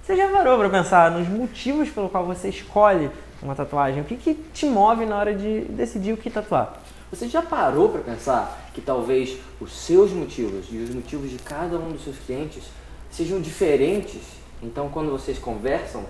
Você já parou para pensar nos motivos pelo qual você escolhe uma tatuagem? O que te move na hora de decidir o que tatuar? Você já parou para pensar que talvez os seus motivos e os motivos de cada um dos seus clientes sejam diferentes? Então, quando vocês conversam,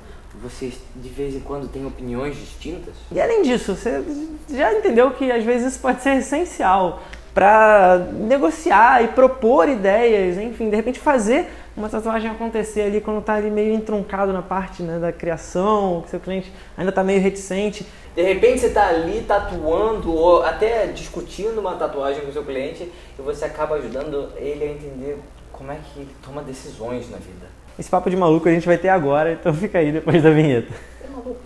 vocês de vez em quando têm opiniões distintas? E além disso, você já entendeu que às vezes isso pode ser essencial para negociar e propor ideias, enfim, de repente fazer uma tatuagem acontecer ali quando está ali meio entroncado na parte, né, da criação, que seu cliente ainda está meio reticente. De repente você está ali tatuando ou até discutindo uma tatuagem com o seu cliente e você acaba ajudando ele a entender como é que ele toma decisões na vida. Esse papo de maluco a gente vai ter agora, então fica aí depois da vinheta. É maluco,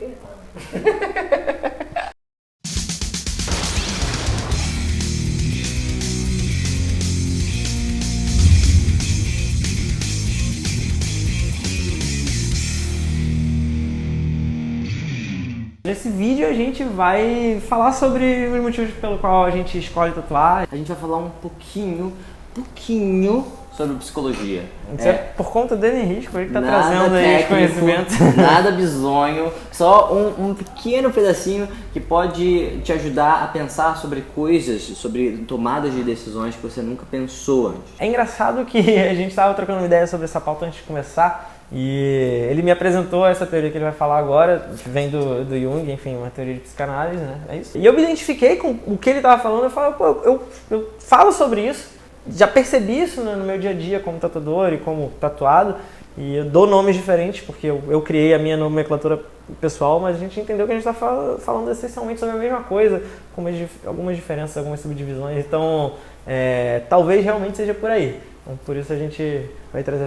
Nesse vídeo a gente vai falar sobre os motivos pelo qual a gente escolhe tatuar. A gente vai falar um pouquinho sobre psicologia. Por conta dele Henrique, ele que tá trazendo aí os conhecimentos. Nada bizonho, só um pequeno pedacinho que pode te ajudar a pensar sobre coisas, sobre tomadas de decisões que você nunca pensou antes. É engraçado que a gente estava trocando uma ideia sobre essa pauta antes de começar. E ele me apresentou essa teoria que ele vai falar agora, vem do Jung, enfim, uma teoria de psicanálise, né? É isso. E eu me identifiquei com o que ele estava falando, eu falo, eu falo sobre isso, já percebi isso no meu dia a dia como tatuador e como tatuado, e eu dou nomes diferentes, porque eu criei a minha nomenclatura pessoal, mas a gente entendeu que a gente está falando essencialmente sobre a mesma coisa, com algumas diferenças, algumas subdivisões, então talvez realmente seja por aí. Então, por isso a gente vai trazer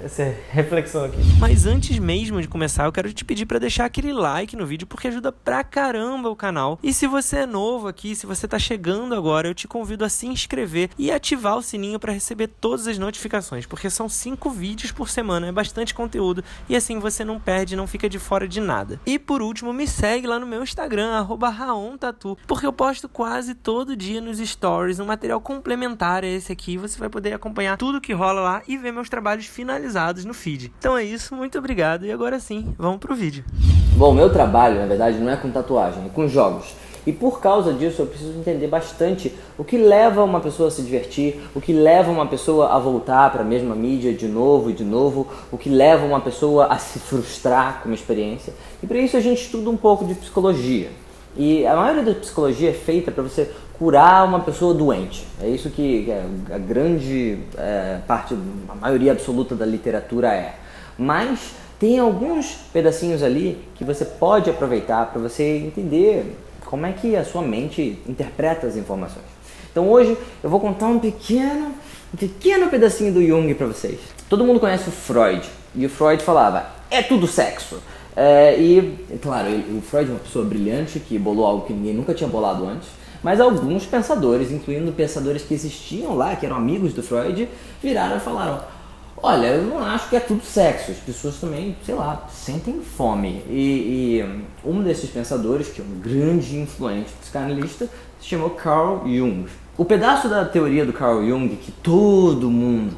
essa reflexão aqui. Mas antes mesmo de começar, eu quero te pedir para deixar aquele like no vídeo, porque ajuda pra caramba o canal. E se você é novo aqui, se você tá chegando agora, eu te convido a se inscrever e ativar o sininho para receber todas as notificações, porque são 5 vídeos por semana, é bastante conteúdo, e assim você não perde, não fica de fora de nada. E por último, me segue lá no meu Instagram, @raontatu, porque eu posto quase todo dia nos stories um material complementar a esse aqui, você vai poder acompanhar tudo que rola lá e ver meus trabalhos finalizados no feed. Então é isso, muito obrigado e agora sim, vamos pro vídeo. Bom, meu trabalho, na verdade, não é com tatuagem, é com jogos. E por causa disso eu preciso entender bastante o que leva uma pessoa a se divertir, o que leva uma pessoa a voltar para a mesma mídia de novo e de novo, o que leva uma pessoa a se frustrar com uma experiência. E para isso a gente estuda um pouco de psicologia. E a maioria da psicologia é feita para você curar uma pessoa doente. É isso que a grande parte, a maioria absoluta da literatura é. Mas tem alguns pedacinhos ali que você pode aproveitar para você entender como é que a sua mente interpreta as informações. Então hoje eu vou contar um pequeno pedacinho do Jung para vocês. Todo mundo conhece o Freud, e o Freud falava, é tudo sexo. Claro, o Freud é uma pessoa brilhante que bolou algo que ninguém nunca tinha bolado antes, mas alguns pensadores, incluindo pensadores que existiam lá, que eram amigos do Freud, viraram e falaram, olha, eu não acho que é tudo sexo, as pessoas também, sei lá, sentem fome. E um desses pensadores, que é um grande influente psicanalista, se chamou Carl Jung. O pedaço da teoria do Carl Jung que todo mundo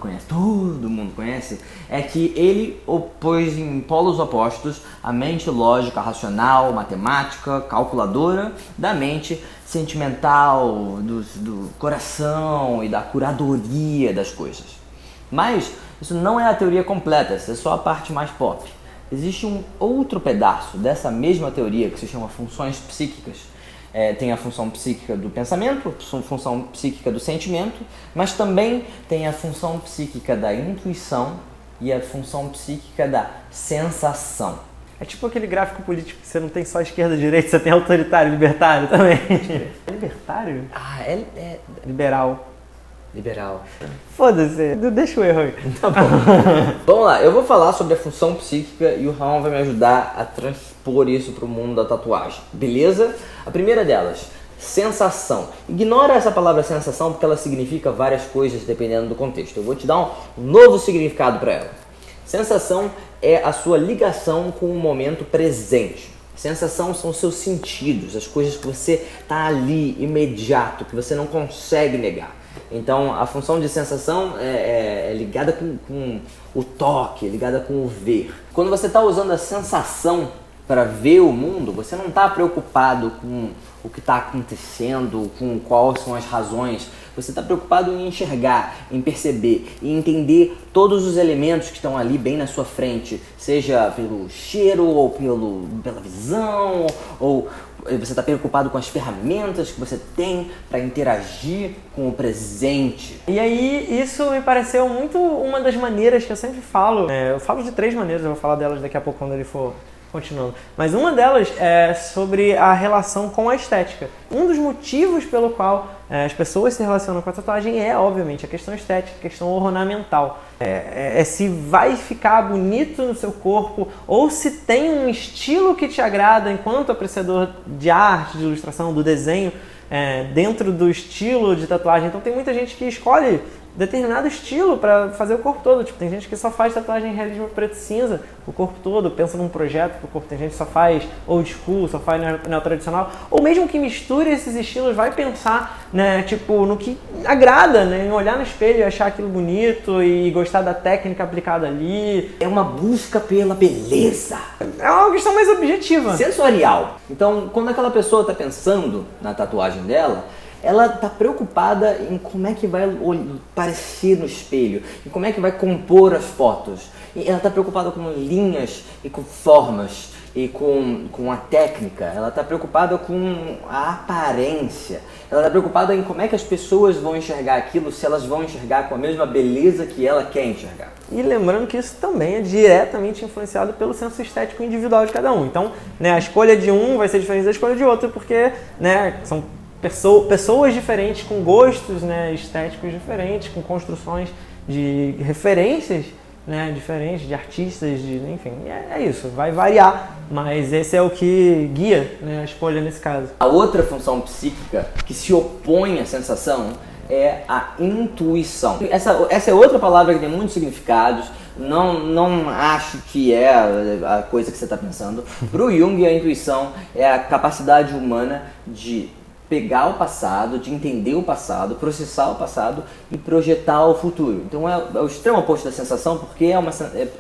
conhece, é que ele opôs em polos opostos a mente lógica, racional, matemática, calculadora, da mente sentimental, do coração e da curadoria das coisas. Mas isso não é a teoria completa, isso é só a parte mais pop. Existe um outro pedaço dessa mesma teoria que se chama funções psíquicas. Tem a função psíquica do pensamento, a função psíquica do sentimento, mas também tem a função psíquica da intuição e a função psíquica da sensação. É tipo aquele gráfico político que você não tem só esquerda e direita, você tem autoritário e libertário também. É libertário? Liberal. Liberal. Foda-se, deixa o erro aí. Tá bom. Vamos lá, eu vou falar sobre a função psíquica e o Raon vai me ajudar a transpor isso para o mundo da tatuagem, beleza? A primeira delas, sensação. Ignora essa palavra sensação porque ela significa várias coisas dependendo do contexto. Eu vou te dar um novo significado para ela. Sensação é a sua ligação com o momento presente. Sensação são os seus sentidos, as coisas que você está ali, imediato, que você não consegue negar. Então, a função de sensação é ligada com o toque, é ligada com o ver. Quando você está usando a sensação para ver o mundo, você não está preocupado com o que está acontecendo, com quais são as razões. Você está preocupado em enxergar, em perceber, em entender todos os elementos que estão ali bem na sua frente, seja pelo cheiro, ou pela visão, ou você está preocupado com as ferramentas que você tem para interagir com o presente. E aí, isso me pareceu muito uma das maneiras que eu sempre falo. Eu falo de 3 maneiras, eu vou falar delas daqui a pouco quando ele for continuando. Mas uma delas é sobre a relação com a estética. Um dos motivos pelo qual as pessoas se relacionam com a tatuagem é, obviamente, a questão estética, a questão ornamental. Se vai ficar bonito no seu corpo ou se tem um estilo que te agrada enquanto apreciador de arte, de ilustração, do desenho, dentro do estilo de tatuagem. Então tem muita gente que escolhe determinado estilo para fazer o corpo todo. Tipo, tem gente que só faz tatuagem em realismo preto e cinza o corpo todo, pensa num projeto pro corpo. Tem gente que só faz old school, só faz neotradicional, ou mesmo que misture esses estilos, vai pensar, né, tipo, no que agrada, né, em olhar no espelho e achar aquilo bonito e gostar da técnica aplicada ali. É uma busca pela beleza. É uma questão mais objetiva. Sensorial. Então, quando aquela pessoa está pensando na tatuagem dela, ela está preocupada em como é que vai parecer no espelho, e como é que vai compor as fotos. E ela está preocupada com linhas e com formas e com a técnica. Ela está preocupada com a aparência. Ela está preocupada em como é que as pessoas vão enxergar aquilo, se elas vão enxergar com a mesma beleza que ela quer enxergar. E lembrando que isso também é diretamente influenciado pelo senso estético individual de cada um. Então, né, a escolha de um vai ser diferente da escolha de outro, porque, né, são pessoas diferentes, com gostos, né, estéticos diferentes, com construções de referências, né, diferentes, de artistas, enfim, é isso, vai variar, mas esse é o que guia, né, a escolha nesse caso. A outra função psíquica que se opõe à sensação é a intuição. Essa é outra palavra que tem muitos significados. Não acho que é a coisa que você está pensando. Para o Jung, a intuição é a capacidade humana de pegar o passado, de entender o passado, processar o passado e projetar o futuro. Então é o extremo oposto da sensação, porque é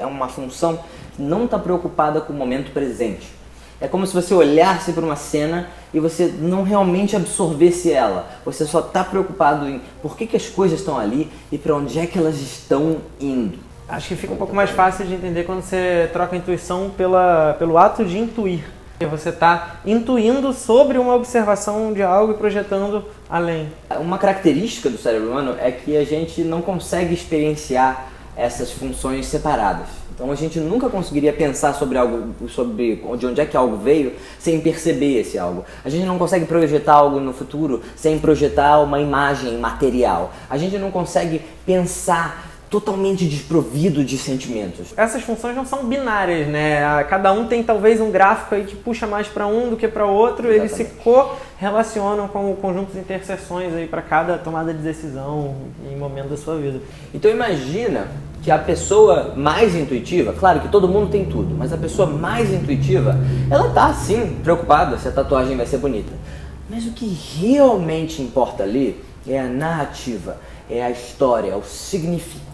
uma função que não está preocupada com o momento presente. É como se você olhasse para uma cena e você não realmente absorvesse ela. Você só está preocupado em por que as coisas estão ali e para onde é que elas estão indo. Acho que fica um pouco mais fácil de entender quando você troca a intuição pelo ato de intuir. Você está intuindo sobre uma observação de algo e projetando além. Uma característica do cérebro humano é que a gente não consegue experienciar essas funções separadas. Então a gente nunca conseguiria pensar sobre algo, sobre de onde é que algo veio, sem perceber esse algo. A gente não consegue projetar algo no futuro sem projetar uma imagem material. A gente não consegue pensar totalmente desprovido de sentimentos. Essas funções não são binárias, né? Cada um tem talvez um gráfico aí que puxa mais para um do que para o outro. Exatamente. Eles se correlacionam com o conjunto de interseções aí para cada tomada de decisão em momento da sua vida. Então imagina que a pessoa mais intuitiva, claro que todo mundo tem tudo, mas a pessoa mais intuitiva, ela tá sim preocupada se a tatuagem vai ser bonita. Mas o que realmente importa ali é a narrativa, é a história, é o significado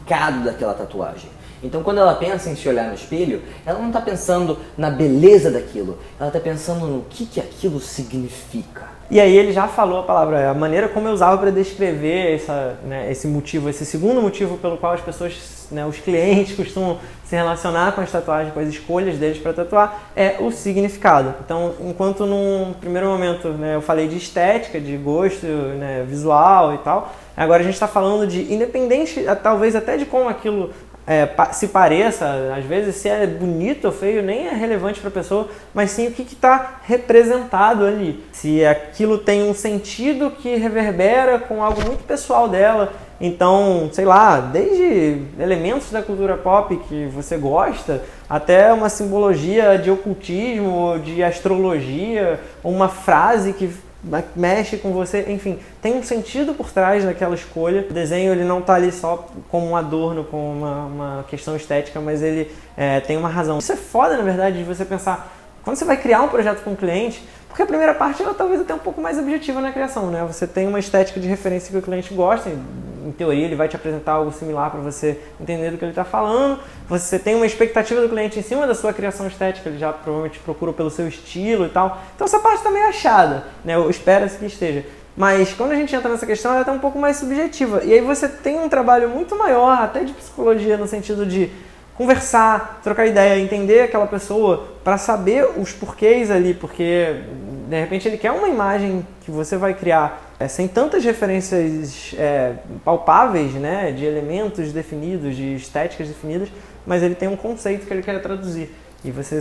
daquela tatuagem. Então quando ela pensa em se olhar no espelho, ela não está pensando na beleza daquilo, ela está pensando no que aquilo significa. E aí ele já falou a palavra, a maneira como eu usava para descrever esse motivo, esse segundo motivo pelo qual as pessoas, né, os clientes costumam se relacionar com as tatuagens, com as escolhas deles para tatuar, é o significado. Então, enquanto num primeiro momento, né, eu falei de estética, de gosto, né, visual e tal, agora a gente está falando de, independente talvez até de como aquilo se pareça, às vezes se é bonito ou feio nem é relevante para a pessoa, mas sim o que está representado ali. Se aquilo tem um sentido que reverbera com algo muito pessoal dela. Então, sei lá, desde elementos da cultura pop que você gosta, até uma simbologia de ocultismo, de astrologia, ou uma frase que mexe com você, enfim, tem um sentido por trás daquela escolha. O desenho ele não está ali só como um adorno, como uma questão estética, mas ele tem uma razão. Isso é foda, na verdade, de você pensar quando você vai criar um projeto com o cliente, porque a primeira parte ela talvez até um pouco mais objetiva na criação, né? Você tem uma estética de referência que o cliente gosta, em teoria ele vai te apresentar algo similar para você entender do que ele está falando, você tem uma expectativa do cliente em cima da sua criação estética, ele já provavelmente procura pelo seu estilo e tal, então essa parte está meio achada, né? Espera-se que esteja. Mas quando a gente entra nessa questão, ela está um pouco mais subjetiva, e aí você tem um trabalho muito maior, até de psicologia, no sentido de conversar, trocar ideia, entender aquela pessoa para saber os porquês ali, porque de repente ele quer uma imagem que você vai criar sem tantas referências palpáveis, né, de elementos definidos, de estéticas definidas, mas ele tem um conceito que ele quer traduzir. E você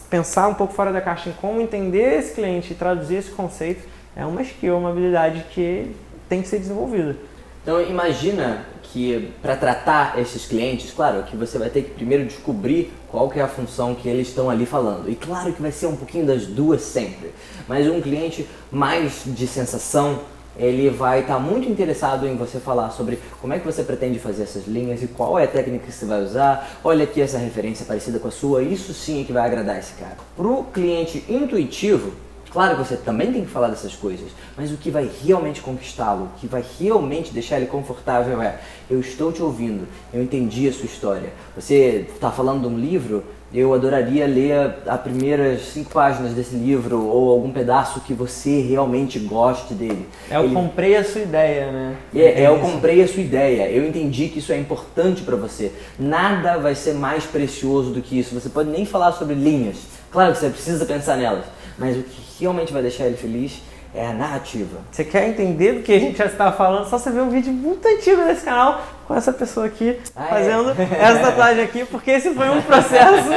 pensar um pouco fora da caixa em como entender esse cliente e traduzir esse conceito é uma skill, uma habilidade que tem que ser desenvolvida. Então imagina que para tratar esses clientes, claro, que você vai ter que primeiro descobrir qual que é a função que eles estão ali falando. E claro que vai ser um pouquinho das duas sempre. Mas um cliente mais de sensação, ele vai estar muito interessado em você falar sobre como é que você pretende fazer essas linhas e qual é a técnica que você vai usar. Olha aqui essa referência parecida com a sua, isso sim é que vai agradar esse cara. Para o cliente intuitivo, claro que você também tem que falar dessas coisas, mas o que vai realmente conquistá-lo, o que vai realmente deixar ele confortável é: eu estou te ouvindo, eu entendi a sua história. Você está falando de um livro, eu adoraria ler as primeiras 5 páginas desse livro ou algum pedaço que você realmente goste dele. Eu comprei a sua ideia, né? Eu comprei a sua ideia, eu entendi que isso é importante para você. Nada vai ser mais precioso do que isso. Você pode nem falar sobre linhas, claro que você precisa pensar nelas, mas o que realmente vai deixar ele feliz é a narrativa. Você quer entender do que a gente já estava falando? Só você ver um vídeo muito antigo desse canal com essa pessoa aqui fazendo essa tatuagem aqui, porque esse foi um processo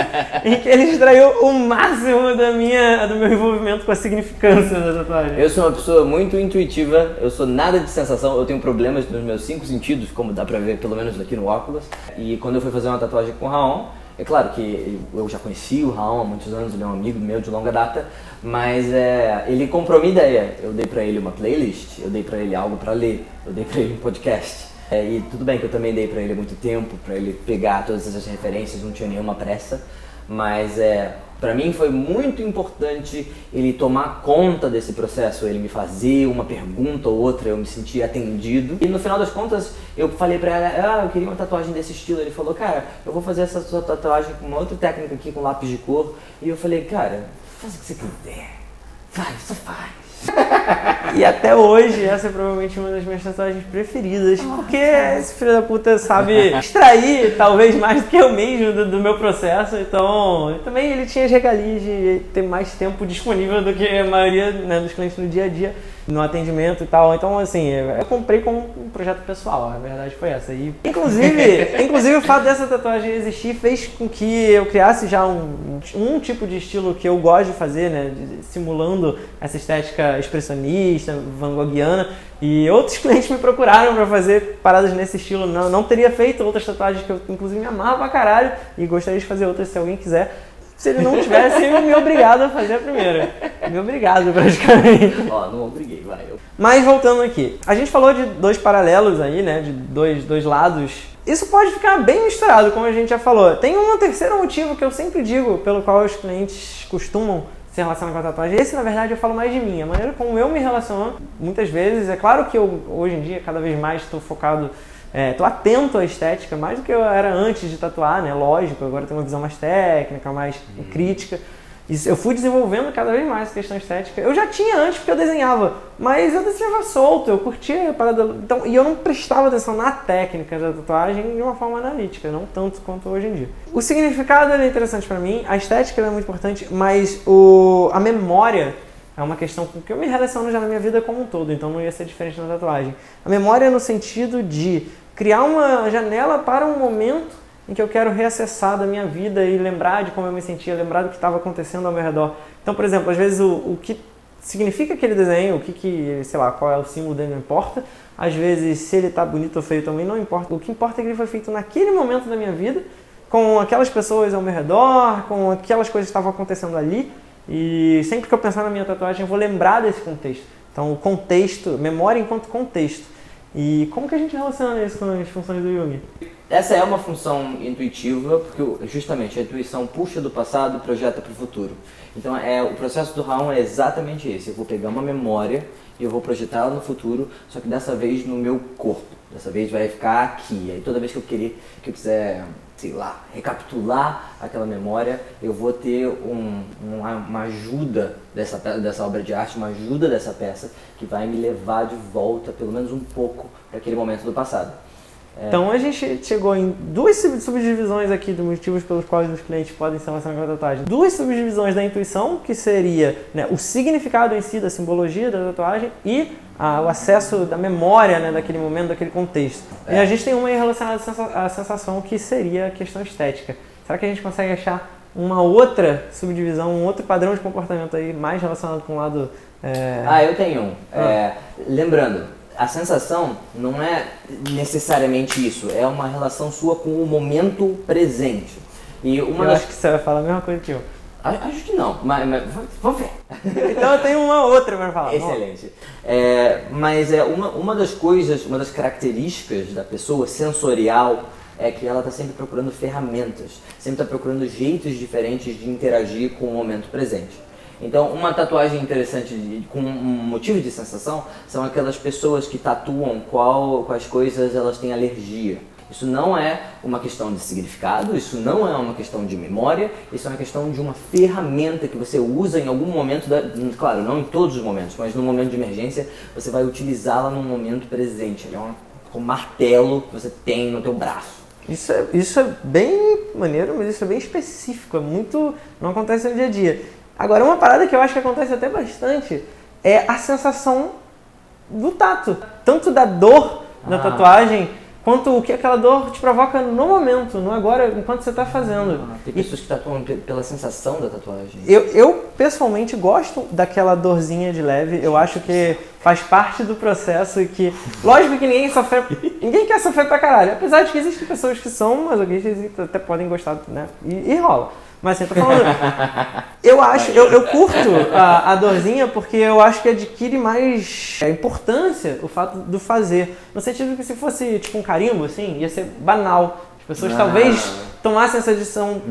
em que ele extraiu o máximo do meu envolvimento com a significância da tatuagem. Eu sou uma pessoa muito intuitiva, eu sou nada de sensação, eu tenho problemas nos meus 5 sentidos, como dá pra ver pelo menos aqui no óculos. E quando eu fui fazer uma tatuagem com o Raon, é claro que eu já conheci o Raon há muitos anos, ele é um amigo meu de longa data, mas ele comprou minha ideia. Eu dei pra ele uma playlist, eu dei pra ele algo pra ler, eu dei pra ele um podcast. E tudo bem que eu também dei pra ele muito tempo, pra ele pegar todas essas referências, não tinha nenhuma pressa, mas pra mim foi muito importante ele tomar conta desse processo, ele me fazer uma pergunta ou outra, eu me sentia atendido. E no final das contas, eu falei pra ela, eu queria uma tatuagem desse estilo. Ele falou, cara, eu vou fazer essa sua tatuagem com uma outra técnica aqui, com lápis de cor. E eu falei, cara, faz o que você quiser, só faz. E até hoje, essa é provavelmente uma das minhas tatuagens preferidas, porque esse filho da puta sabe extrair, talvez mais do que eu mesmo, do meu processo. Então, também ele tinha as regalias de ter mais tempo disponível do que a maioria, né, dos clientes no dia a dia, no atendimento e tal. Então, assim, eu comprei como um projeto pessoal, a verdade foi essa. E, inclusive o fato dessa tatuagem existir fez com que eu criasse já um tipo de estilo que eu gosto de fazer, né, simulando essa estética expressionista, van Goghiana, e outros clientes me procuraram para fazer paradas nesse estilo. Não teria feito outras tatuagens que eu inclusive me amava pra caralho e gostaria de fazer outras se alguém quiser. Se ele não tivesse me obrigado a fazer a primeira. Me obrigado, praticamente. Não obriguei, vai. Mas voltando aqui, a gente falou de 2 paralelos aí, né, de dois lados. Isso pode ficar bem misturado, como a gente já falou. Tem um terceiro motivo que eu sempre digo, pelo qual os clientes costumam se relacionar com a tatuagem. Esse, na verdade, eu falo mais de mim. A maneira como eu me relaciono, muitas vezes, é claro que eu, hoje em dia, cada vez mais estou focado, estou atento à estética, mais do que eu era antes de tatuar, né? Lógico, agora eu tenho uma visão mais técnica, mais crítica. Eu fui desenvolvendo cada vez mais essa questão estética. Eu já tinha antes porque eu desenhava, mas eu desenhava solto, eu curtia a parada. Então, e eu não prestava atenção na técnica da tatuagem de uma forma analítica, não tanto quanto hoje em dia. O significado é interessante para mim, a estética é muito importante, mas a memória é uma questão com que eu me relaciono já na minha vida como um todo, então não ia ser diferente na tatuagem. A memória é no sentido de criar uma janela para um momento em que eu quero reacessar da minha vida e lembrar de como eu me sentia, lembrar do que estava acontecendo ao meu redor. Então, por exemplo, às vezes o que significa aquele desenho, sei lá, qual é o símbolo dele, não importa. Às vezes, se ele está bonito ou feio também, não importa. O que importa é que ele foi feito naquele momento da minha vida, com aquelas pessoas ao meu redor, com aquelas coisas que estavam acontecendo ali. E sempre que eu pensar na minha tatuagem, eu vou lembrar desse contexto. Então, o contexto, memória enquanto contexto. E como que a gente relaciona isso com as funções do Jung? essa é uma função intuitiva, porque justamente a intuição puxa do passado e projeta para o futuro. Então o processo do Raon é exatamente esse. Eu vou pegar uma memória e eu vou projetar ela no futuro, só que dessa vez no meu corpo. Dessa vez vai ficar aqui. Aí toda vez que eu quiser, sei lá, recapitular aquela memória, eu vou ter uma ajuda dessa obra de arte, uma ajuda dessa peça que vai me levar de volta, pelo menos um pouco, para aquele momento do passado. Então a gente chegou em duas subdivisões aqui dos motivos pelos quais os clientes podem se relacionar com a tatuagem. Duas subdivisões da intuição, que seria, né, o significado em si da simbologia da tatuagem e o acesso da memória, né, daquele momento, daquele contexto. E a gente tem uma relacionada à sensação, que seria a questão estética. Será que a gente consegue achar uma outra subdivisão, um outro padrão de comportamento aí mais relacionado com o lado... Eu tenho um. Lembrando, a sensação não é necessariamente isso, é uma relação sua com o momento presente. E acho que você vai falar a mesma coisa que eu. Acho que não, mas vamos ver. Então eu tenho uma outra para falar. Excelente. Mas uma das coisas, uma das características da pessoa sensorial é que ela está sempre procurando ferramentas, sempre está procurando jeitos diferentes de interagir com o momento presente. Então, uma tatuagem interessante com um motivo de sensação são aquelas pessoas que tatuam quais coisas elas têm alergia. Isso não é uma questão de significado, isso não é uma questão de memória, isso é uma questão de uma ferramenta que você usa em algum momento, claro, não em todos os momentos, mas no momento de emergência você vai utilizá-la no momento presente. Ele é um martelo que você tem no teu braço. Isso é bem maneiro, mas isso é bem específico, não acontece no dia a dia. Agora, uma parada que eu acho que acontece até bastante é a sensação do tato. Tanto da dor da tatuagem, quanto o que aquela dor te provoca no momento, no agora, enquanto você está fazendo. Tem pessoas que tatuam pela sensação da tatuagem. Eu pessoalmente gosto daquela dorzinha de leve. Eu acho que faz parte do processo e que... Lógico que ninguém quer sofrer pra caralho. Apesar de que existem pessoas que são masoquistas e até podem gostar, né? E rola. Mas assim, eu tô falando, eu curto a dorzinha porque eu acho que adquire mais importância o fato do fazer. No sentido que se fosse tipo um carimbo, assim, ia ser banal. As pessoas talvez tomassem essa decisão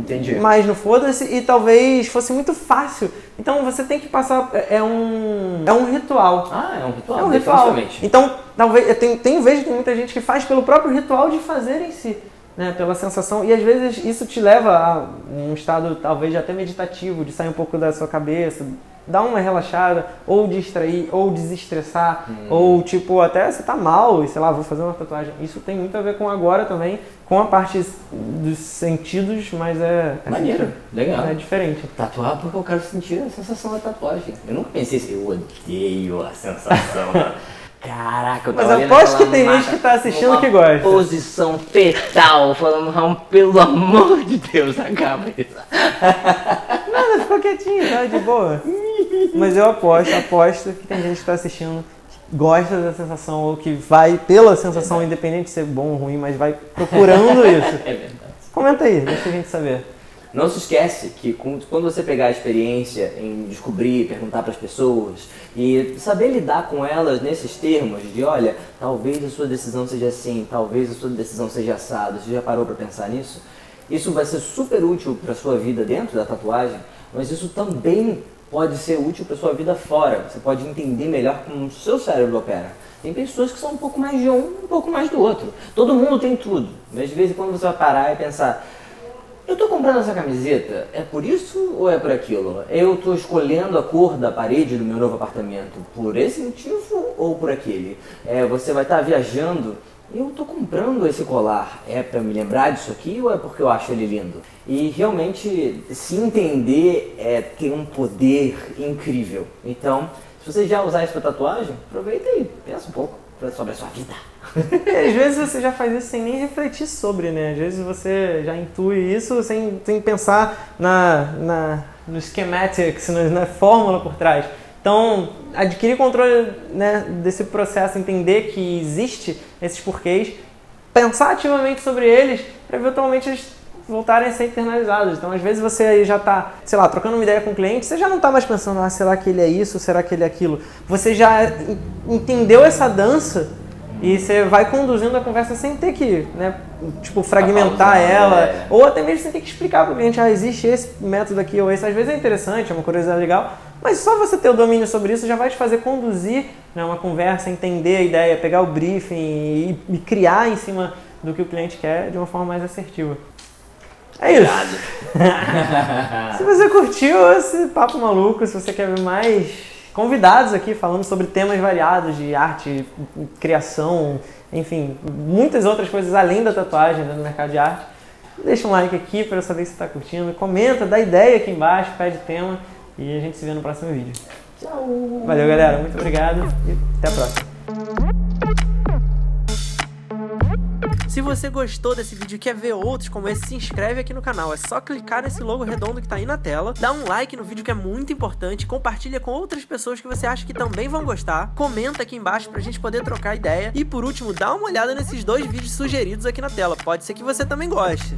mais no foda-se e talvez fosse muito fácil. Então você tem que passar, é um ritual. É um ritual, é um ritual. Então, talvez, vejo que tem muita gente que faz pelo próprio ritual de fazer em si. Né, pela sensação, e às vezes isso te leva a um estado talvez até meditativo, de sair um pouco da sua cabeça, dar uma relaxada, ou distrair, ou desestressar, ou tipo, até você tá mal e sei lá, vou fazer uma tatuagem. Isso tem muito a ver com agora também, com a parte dos sentidos, mas maneiro, legal. É diferente. Tatuar porque eu quero sentir a sensação da tatuagem. Eu nunca pensei assim, eu odeio a sensação. Caraca, eu tava Mas aposto que tem gente que tá assistindo que gosta. Posição fetal, falando, Raul, pelo amor de Deus, acaba isso. Nada, ficou quietinho, tá de boa. Mas eu aposto que tem gente que tá assistindo que gosta da sensação ou que vai pela sensação, independente de ser bom ou ruim, mas vai procurando isso. É verdade. Comenta aí, deixa a gente saber. Não se esquece que quando você pegar a experiência em descobrir, perguntar para as pessoas e saber lidar com elas nesses termos de, olha, talvez a sua decisão seja assim, talvez a sua decisão seja assado, você já parou para pensar nisso? Isso vai ser super útil para a sua vida dentro da tatuagem, mas isso também pode ser útil para a sua vida fora. Você pode entender melhor como o seu cérebro opera. Tem pessoas que são um pouco mais de um pouco mais do outro. Todo mundo tem tudo, mas de vez em quando você vai parar e pensar, eu tô comprando essa camiseta, é por isso ou é por aquilo? Eu tô escolhendo a cor da parede do meu novo apartamento por esse motivo ou por aquele? Você vai estar viajando, eu tô comprando esse colar, é pra me lembrar disso aqui ou é porque eu acho ele lindo? E realmente se entender ter um poder incrível. Então, se você já usar isso pra tatuagem, aproveita e pensa um pouco sobre a sua vida. Às vezes você já faz isso sem nem refletir sobre, né? Às vezes você já intui isso sem pensar no schematics, na fórmula por trás. Então, adquirir controle, né, desse processo, entender que existe esses porquês, pensar ativamente sobre eles, para eventualmente eles voltarem a ser internalizados. Então, às vezes você aí já está, sei lá, trocando uma ideia com o cliente, você já não está mais pensando, será que ele é isso, será que ele é aquilo? Você já entendeu essa dança e você vai conduzindo a conversa sem ter que, né, tipo, fragmentar ela, ou até mesmo sem ter que explicar para o cliente, existe esse método aqui ou esse. Às vezes é interessante, é uma curiosidade legal, mas só você ter o domínio sobre isso já vai te fazer conduzir, né, uma conversa, entender a ideia, pegar o briefing e criar em cima do que o cliente quer de uma forma mais assertiva. É isso. Se você curtiu esse papo maluco, se você quer ver mais convidados aqui falando sobre temas variados de arte, criação, enfim, muitas outras coisas além da tatuagem, né, no mercado de arte, deixa um like aqui para eu saber se você está curtindo, comenta, dá ideia aqui embaixo, pede tema e a gente se vê no próximo vídeo. Tchau! Valeu, galera, muito obrigado e até a próxima. Se você gostou desse vídeo e quer ver outros como esse, se inscreve aqui no canal. É só clicar nesse logo redondo que tá aí na tela, dá um like no vídeo que é muito importante, compartilha com outras pessoas que você acha que também vão gostar, comenta aqui embaixo pra gente poder trocar ideia e por último, dá uma olhada nesses 2 vídeos sugeridos aqui na tela, pode ser que você também goste.